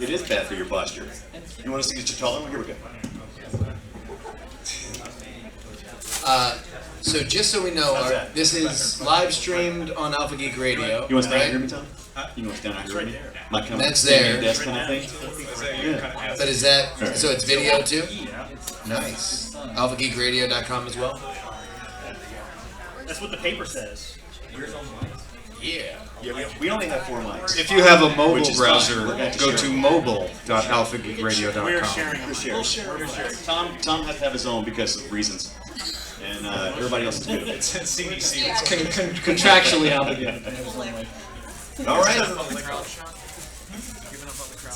It is bad for your posture. You want us to get you taller? Here we go. So just so we know, this is live streamed on Alpha Geek Radio. You want to stand here, me, Tom? You want to stand out here with me? My kind of That's there. desk kind of thing? Yeah. But is that, so it's video too? Nice. AlphaGeekRadio.com as well? That's what the paper says. Yeah. Yeah, we only have 4 mics. If you have a mobile Which is browser, fine. We're going to go share to them. mobile.alphageekradio.com. We're sharing. We're sharing. Tom has to have his own because of reasons. And everybody else is good. It's CDC. Contractually obligated. All right.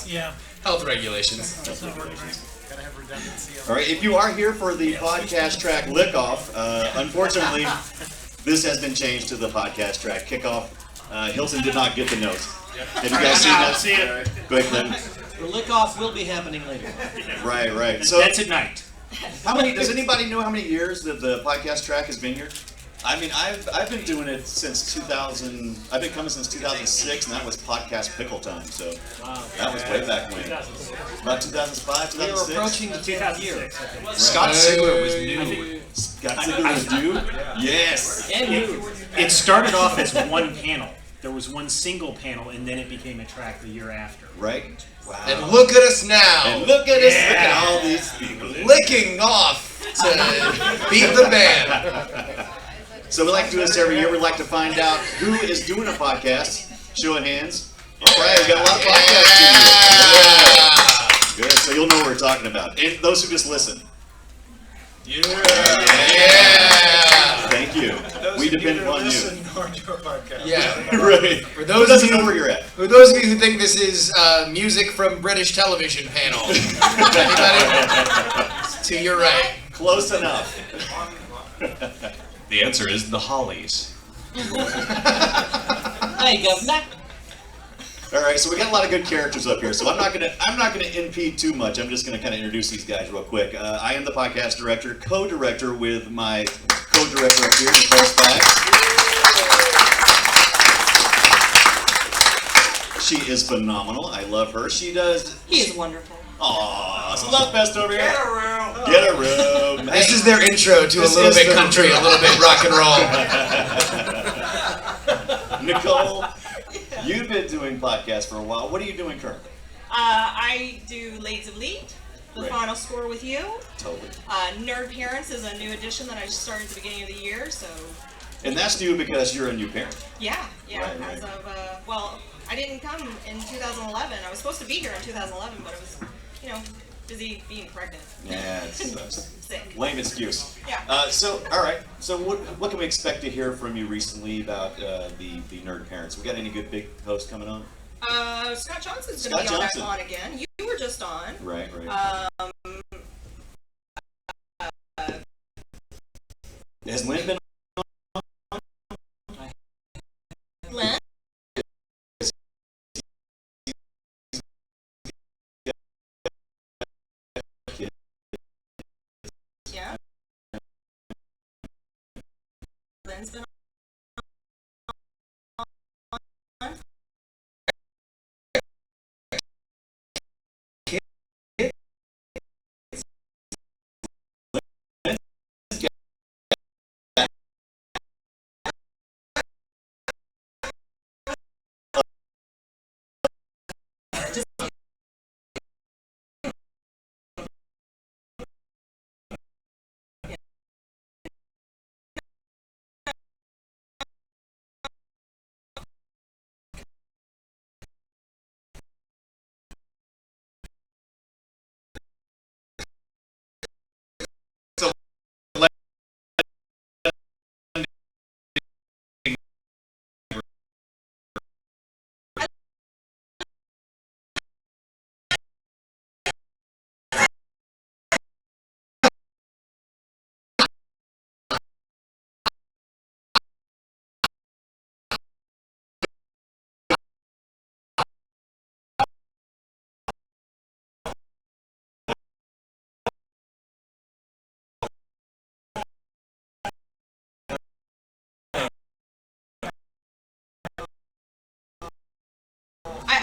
Yeah. Health regulations. Gotta have redundancy. All right, if you are here for the podcast track Lickoff, unfortunately, this has been changed to the podcast track Kickoff. Hilton did not get the note. Have you guys seen that? See it. Go ahead, Glenn. The lick-off will be happening later. Right. So, That's at night. how many? Does anybody know how many years that the podcast track has been here? I mean, I've been doing it since 2000. I've been coming since 2006, and that was podcast pickle time. So that was way back when. About 2005, We were 2006. approaching the 10th year. Scott Sigler was new. Got to do it, dude. Yes. And you. It started off as one panel. There was one single panel, and then it became a track the year after. Right. Wow. And look at us now. And look at us. Look at all these people. Licking off to beat the band. So we like to do this every year. We like to find out who is doing a podcast. Show of hands. All right, we got a lot of podcasts to do. Good. So you'll know what we're talking about. And those who just listen. Yeah. Thank you. We depend upon you. Listen or do a podcast. Yeah. Right. For Who those of doesn't you know where you're at? For those of you who think this is music from British television panel, anybody? To your right. Close enough. The answer is the Hollies. Hey, Governor. All right, so we got a lot of good characters up here. So I'm not gonna impede too much. I'm just gonna kind of introduce these guys real quick. I am the podcast director, co-director with my co-director up here, Nicole Spags. She is phenomenal. I love her. She does. He is wonderful. Aw, it's a love fest over here. Get a room. Get a room. This is their intro to a This little is bit the- country, a little bit rock and roll. Nicole, you've been doing podcasts for a while. What are you doing currently? I do Lades of Lead, the Right. final score with you. Totally. Nerd Parents is a new addition that I just started at the beginning of the year, so And that's new because you're a new parent. yeah. Right, As of well, I didn't come in 2011. I was supposed to be here in 2011, but I was, busy being pregnant. Yeah, it's Sick. lame excuse. Yeah. So, all right. So, what can we expect to hear from you recently about the nerd parents? We got any good big posts coming on? Scott Johnson's Scott gonna be Johnson. on again. You were just on. Right. Has Lynn been Len. Yeah. Len's been on.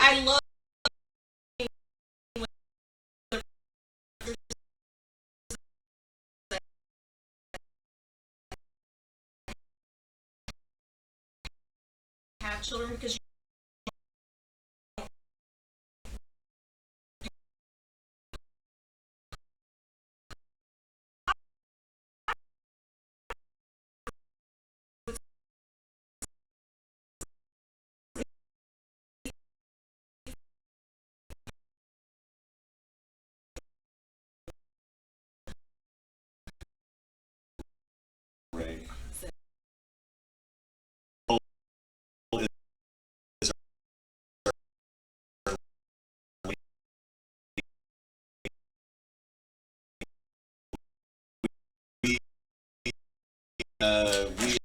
I love children because Ray. We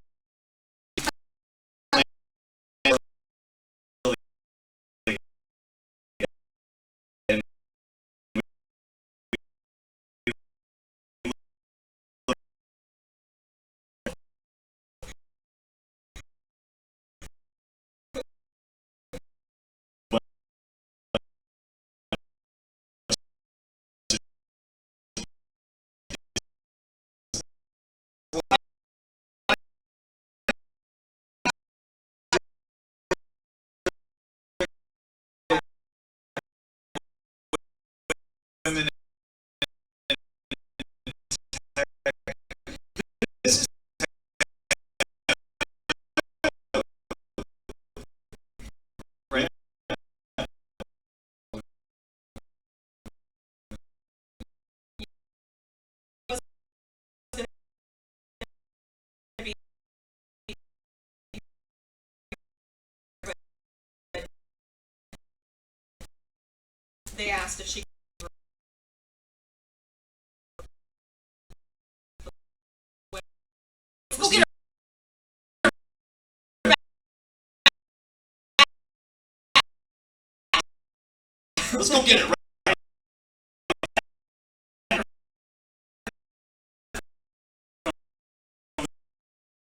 women. This is right. they asked if she go get Let's go get it right.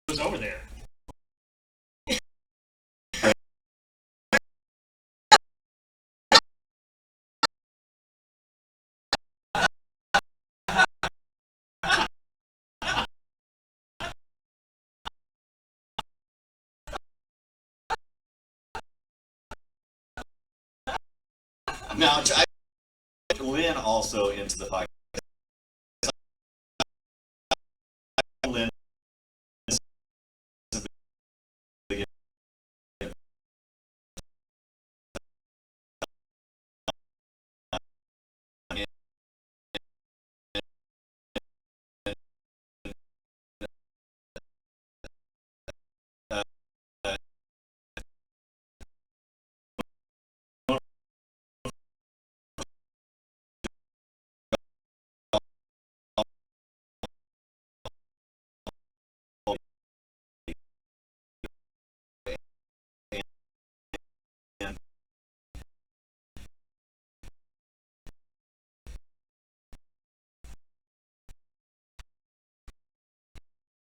It was over there. Now, I Lynn also into the podcast. Lynn is a big-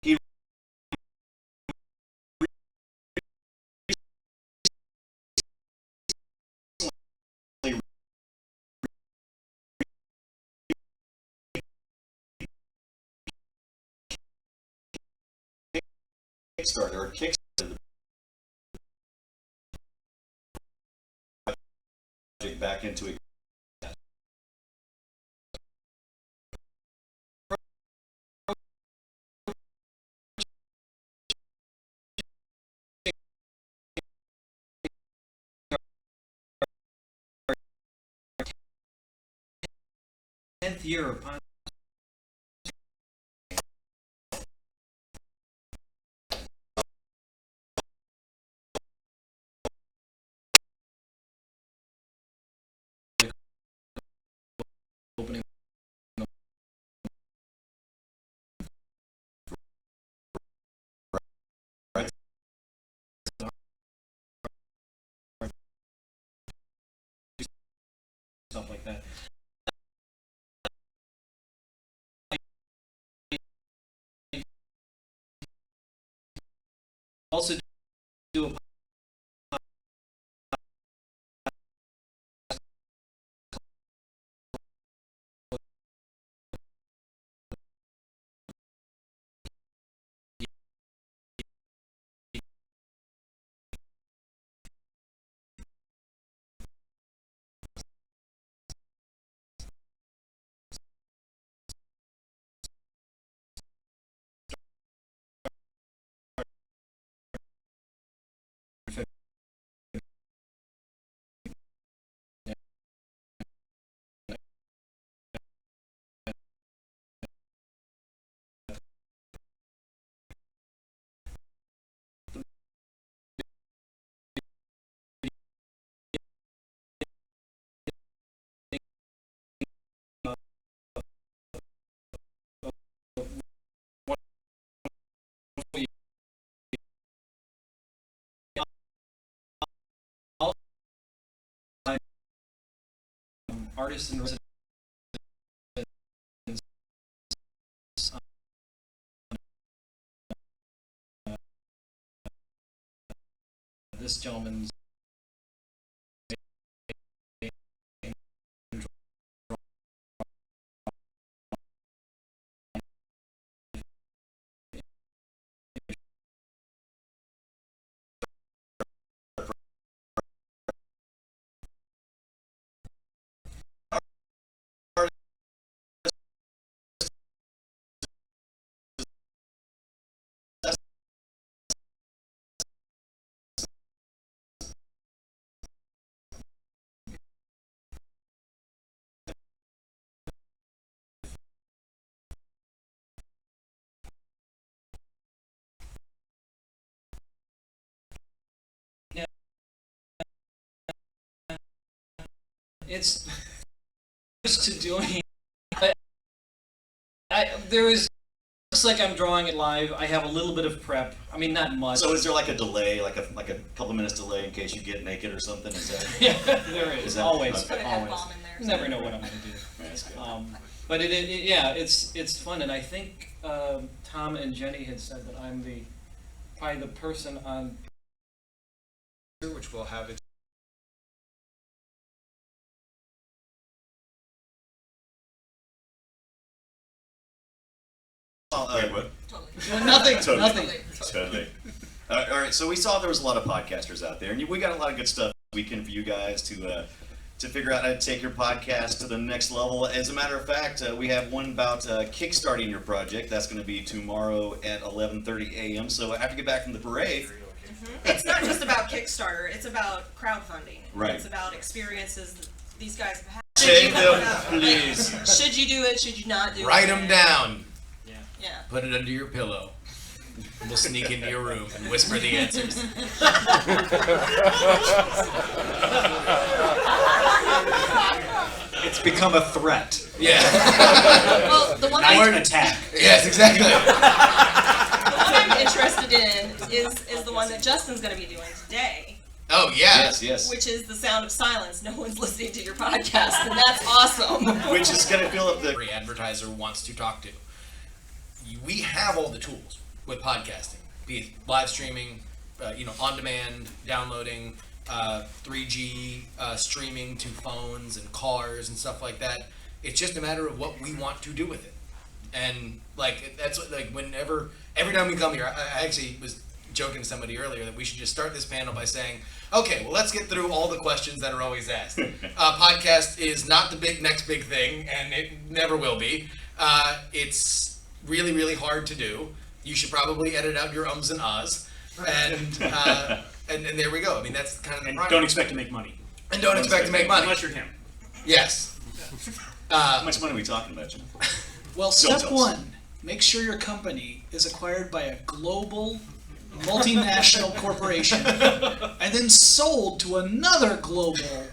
he kickstarted the project back into it. 10th year of Opening. stuff like that. Also do a artists in residence. This gentleman's it's used to doing. There is. Looks like I'm drawing it live. I have a little bit of prep. I mean, not much. So is there like a delay, like a couple minutes delay in case you get naked or something? Is that? Yeah, there is. Is that- Always. okay. Put an Always. F-bomb in there. You never know what I'm going to do. That's good. But it's fun, and I think Tom and Jenny had said that I'm probably the person on. Which will have its Wait, what? Totally. Nothing. Totally. Nothing. Totally. All right, so we saw there was a lot of podcasters out there, and we got a lot of good stuff this weekend for you guys to figure out how to take your podcast to the next level. As a matter of fact, we have one about kickstarting your project. That's going to be tomorrow at 11:30 a.m. So after you get back from the parade, It's not just about Kickstarter, it's about crowdfunding. Right. It's about experiences that these guys have had. Save them, please. Should you do it, should you not do Write it? them down. Yeah. Put it under your pillow. We'll sneak into your room and whisper the answers. It's become a threat. Yeah. Well, the one Night I'm attack. Yes, exactly. interested in is the one that Justin's going to be doing today, Oh yeah. yes. which is the sound of silence. No one's listening to your podcast, and that's awesome. Which is going to fill up the. Every advertiser wants to talk to. We have all the tools with podcasting, be it live streaming, on demand, downloading, 3G streaming to phones and cars and stuff like that. It's just a matter of what we want to do with it. And that's what, every time we come here, I actually was joking to somebody earlier that we should just start this panel by saying, okay, well, let's get through all the questions that are always asked. Podcast is not the next big thing, and it never will be. It's really, really hard to do. You should probably edit out your ums and ahs. And there we go. I mean, that's kind of the And primary. don't expect to make money. And don't expect to make money. Unless you're him. Yes. How much money are we talking about, Jim? Well, Don't step tell us. one, make sure your company is acquired by a global, multinational corporation and then sold to another global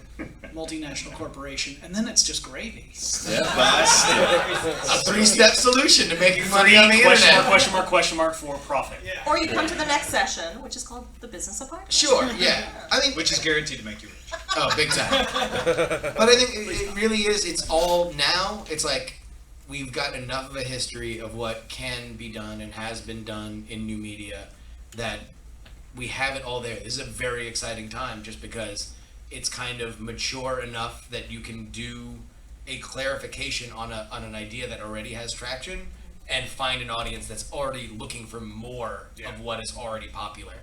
multinational corporation, and then it's just gravy. Step by step. A three-step solution to making money on the Question internet. mark, question mark, question mark for profit. Or you come to the next session, which is called the Business of Podcast. Sure, yeah. I think which is guaranteed to make you rich. Oh, big time. But I think it really is, it's all now, it's like we've got enough of a history of what can be done and has been done in new media that we have it all there. This is a very exciting time just because it's kind of mature enough that you can do a clarification on an idea that already has traction and find an audience that's already looking for more of what is already popular.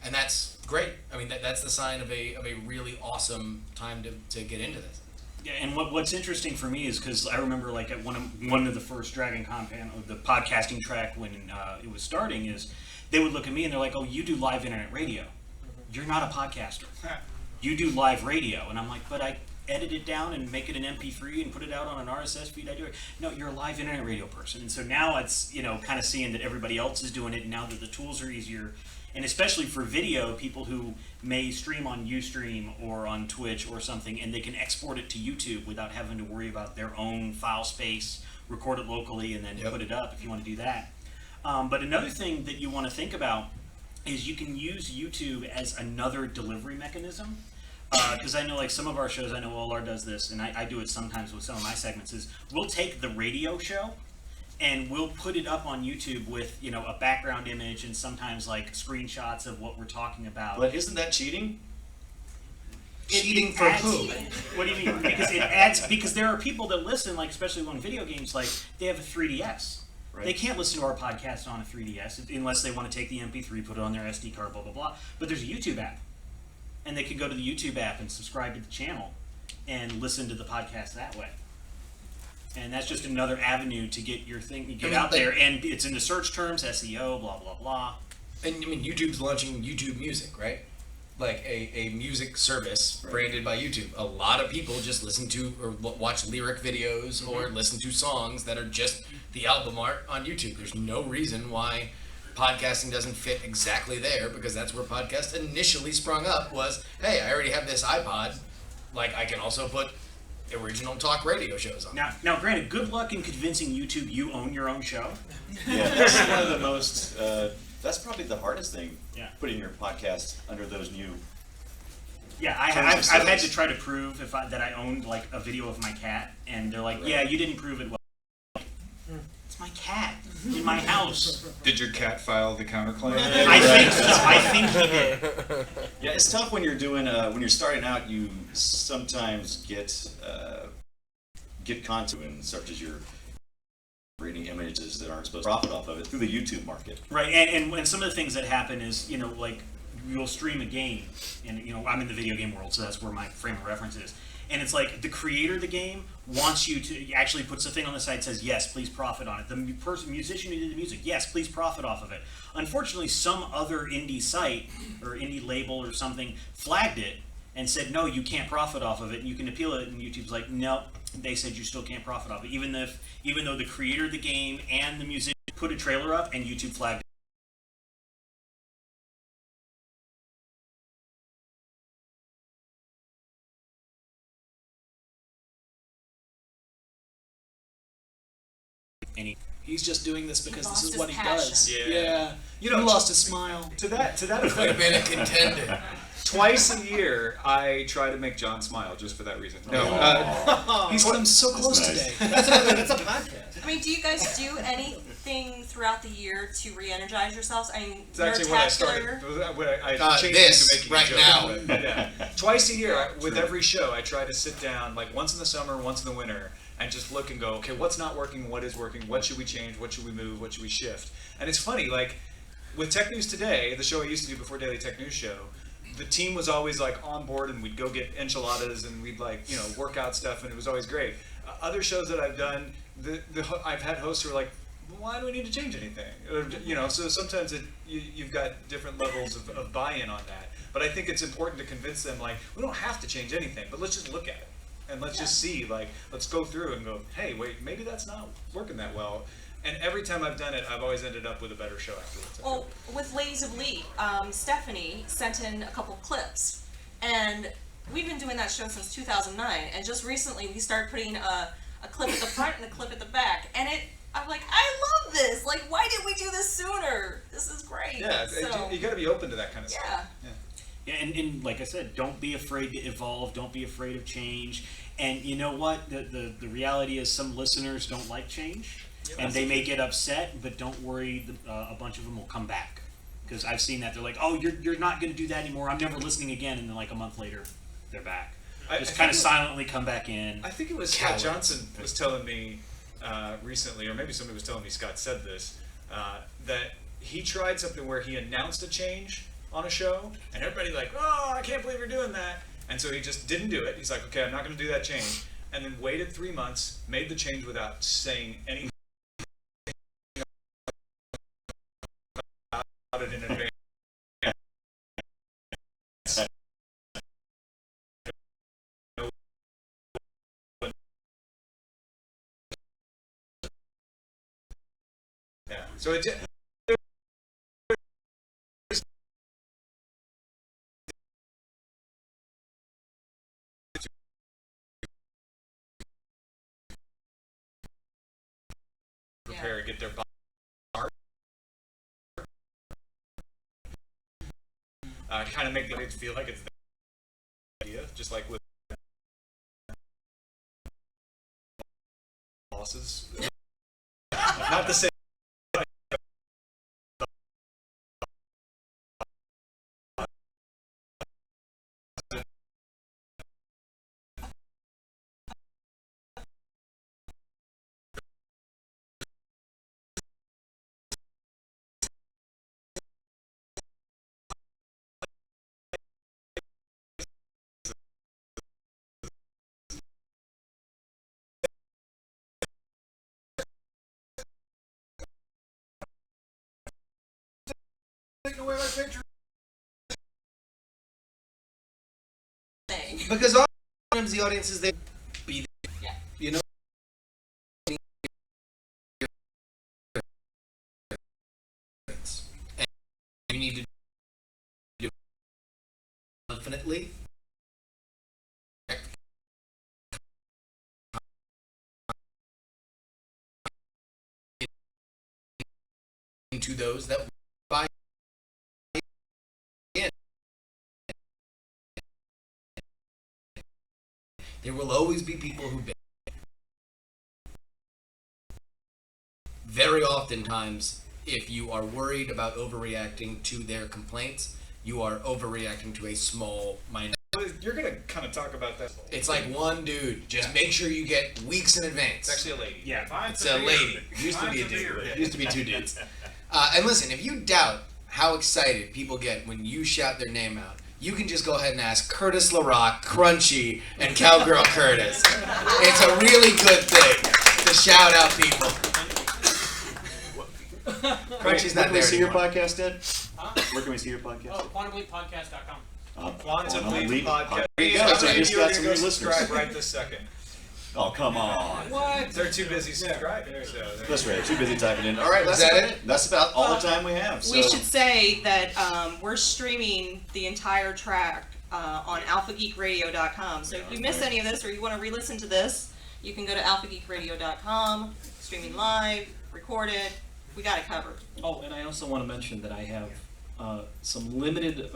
And that's great. I mean, that's the sign of a really awesome time to get into this. Yeah, and what's interesting for me is because I remember like at one of the first DragonCon panel, the podcasting track when it was starting, is they would look at me and they're like, "Oh, you do live internet radio. You're not a podcaster. You do live radio." And I'm like, "But I edit it down and make it an MP3 and put it out on an RSS feed. I do it." No, you're a live internet radio person. And so now it's kind of seeing that everybody else is doing it, and now that the tools are easier. And especially for video, people who may stream on Ustream or on Twitch or something, and they can export it to YouTube without having to worry about their own file space, record it locally, and then put it up if you want to do that. But another thing that you want to think about is you can use YouTube as another delivery mechanism. because I know like some of our shows, I know OLR does this, and I do it sometimes with some of my segments, is we'll take the radio show and we'll put it up on YouTube with, you know, a background image and sometimes like screenshots of what we're talking about. But isn't that cheating? Cheating for adds- who? What do you mean? Because it adds, because there are people that listen, like especially on video games, like they have a 3DS. Right. They can't listen to our podcast on a 3DS unless they want to take the MP3, put it on their SD card, blah, blah, blah. But there's a YouTube app. And they can go to the YouTube app and subscribe to the channel and listen to the podcast that way. And that's just another avenue to get your thing, get out there, and it's in the search terms, SEO, blah, blah, blah. And I mean, YouTube's launching YouTube Music, right? Like a music service branded by YouTube. A lot of people just listen to or watch lyric videos or listen to songs that are just the album art on YouTube. There's no reason why podcasting doesn't fit exactly there, because that's where podcast initially sprung up was, hey, I already have this iPod, like I can also put original talk radio shows on. Now, granted, good luck in convincing YouTube you own your own show. Yeah, that's one of the most. That's probably the hardest thing. Yeah. Putting your podcast under those new. Yeah, Terms I've of had service. to try to prove that I owned like a video of my cat, and they're like, yeah, you didn't prove it well. It's my cat in my house. Did your cat file the counterclaim? I think so. I think he did. Yeah, it's tough when you're doing when you're starting out. You sometimes get content and such as you're reading images that aren't supposed to profit off of it through the YouTube market. Right, and some of the things that happen is, you know, like you'll stream a game, and you know I'm in the video game world, so that's where my frame of reference is. And it's like the creator of the game wants you to actually puts a thing on the site that says, yes, please profit on it. The musician who did the music, yes, please profit off of it. Unfortunately, some other indie site or indie label or something flagged it and said, no, you can't profit off of it, and you can appeal it. And YouTube's like, no, they said you still can't profit off it, even though the creator of the game and the musician put a trailer up and YouTube flagged it. He's just doing this because He this lost is his what he passion. does. Yeah. You know, he lost his smile. To that Could have effect, been a contender. twice a year I try to make John smile just for that reason. No, He's come so close nice. today. That's a podcast. I mean, do you guys do anything throughout the year to re-energize yourselves? I mean, it's actually when I started. Nerdtacular. When I changed This, into making right a joke. now. But, yeah. Twice a year, with every show, I try to sit down, like once in the summer, once in the winter, and just look and go, okay, what's not working, what is working, what should we change, what should we move, what should we shift? And it's funny, like with Tech News Today, the show I used to do before Daily Tech News Show, the team was always like on board, and we'd go get enchiladas and we'd like, you know, work out stuff, and it was always great. Other shows that I've done, I've had hosts who are like, why do we need to change anything? Or, you know, so sometimes you've got different levels of buy-in on that. But I think it's important to convince them, like, we don't have to change anything, but let's just look at it. And let's just see, like, let's go through and go, hey, wait, maybe that's not working that well. And every time I've done it, I've always ended up with a better show afterwards. Well, with Ladies of Lee, Stephanie sent in a couple clips, and we've been doing that show since 2009. And just recently, we started putting a clip at the front and a clip at the back, and I'm like, I love this. Like, why didn't we do this sooner? This is great. Yeah, So, you got to be open to that kind of yeah. stuff. Yeah. Yeah, and like I said, don't be afraid to evolve. Don't be afraid of change. And you know what? The reality is some listeners don't like change, and they may get upset. But don't worry, a bunch of them will come back. Because I've seen that. They're like, oh, you're not going to do that anymore. I'm never listening again. And then like a month later, they're back. Just kind of silently come back in. I think it was Scott Johnson was telling me recently, or maybe somebody was telling me Scott said this, that he tried something where he announced a change on a show, and everybody like, oh, I can't believe you're doing that. And so he just didn't do it. He's like, okay, I'm not going to do that change. And then waited 3 months, made the change without saying anything about it in advance. Yeah. So it. Prepare, get their kind of make the audience feel like it's their idea. with, just like with bosses. Not the same. Thing. Because sometimes the audience is there. Be there. Yeah. You know. And you need to do it confidently. Into those that buy in. There will always be people who beg. Very oftentimes, if you are worried about overreacting to their complaints, you are overreacting to a small minority. You're gonna kind of talk about that. It's like one dude. Just make sure you get weeks in advance. It's actually a lady. Yeah. It's a lady. Used to be a dude. Used to be two dudes. And listen, if you doubt how excited people get when you shout their name out, you can just go ahead and ask Curtis LaRock, Crunchy, and Cowgirl Curtis. It's a really good thing to shout out people. Crunchy's Where not can we there see your anymore. podcast, Ed? Huh? Where can we see your podcast? Oh, quantumleappodcast.com. Quantum Leap Podcast. Podcast. There you go. How So many just of you are got some gonna new go listeners. subscribe right this second? Oh, come on. What? They're too busy subscribing. So That's right. Too busy typing in. All right, that's that about it? That's about all Well, the time we have. So. We should say that we're streaming the entire track on alphageekradio.com. So if you miss any of this or you want to re-listen to this, you can go to alphageekradio.com, streaming live, record it. We got it covered. Oh, and I also want to mention that I have some limited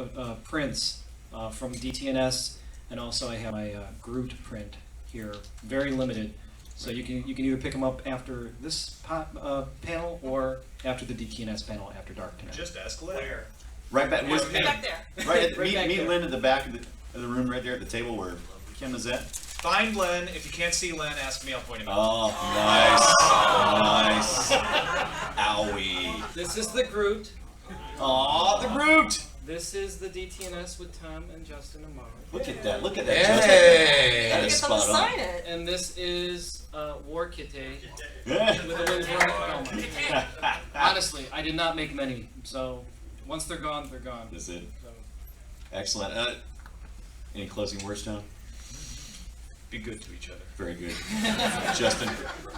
prints from DTNS, and also I have my Groot print here, very limited. So you can either pick them up after this panel or after the DTNS panel after dark tonight. just ask Claire. Right back. Right back there. Right. At, Right meet back meet there. Lynn at the back of the room, right there at the table where Kim is at. Find Len. If you can't see Len, ask me. I'll point him out. Oh, nice, nice. Owie. This is the Groot. Aw, the Groot. This is the DTNS with Tom and Justin and Mara. Look at that. Look at that. Hey. That Get is them to spot on. sign it. And this is War Kitty Yeah. with a little rock helmet. Honestly, I did not make many, so once they're gone, they're gone. That's it. So, Excellent. Any closing words, Tom? Be good to each other. Very good. Justin.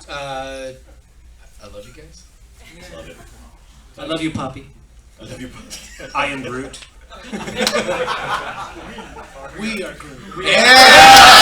I love you guys. Love it. I love you, Poppy. I love you. I am Groot. We are Groot. Yeah!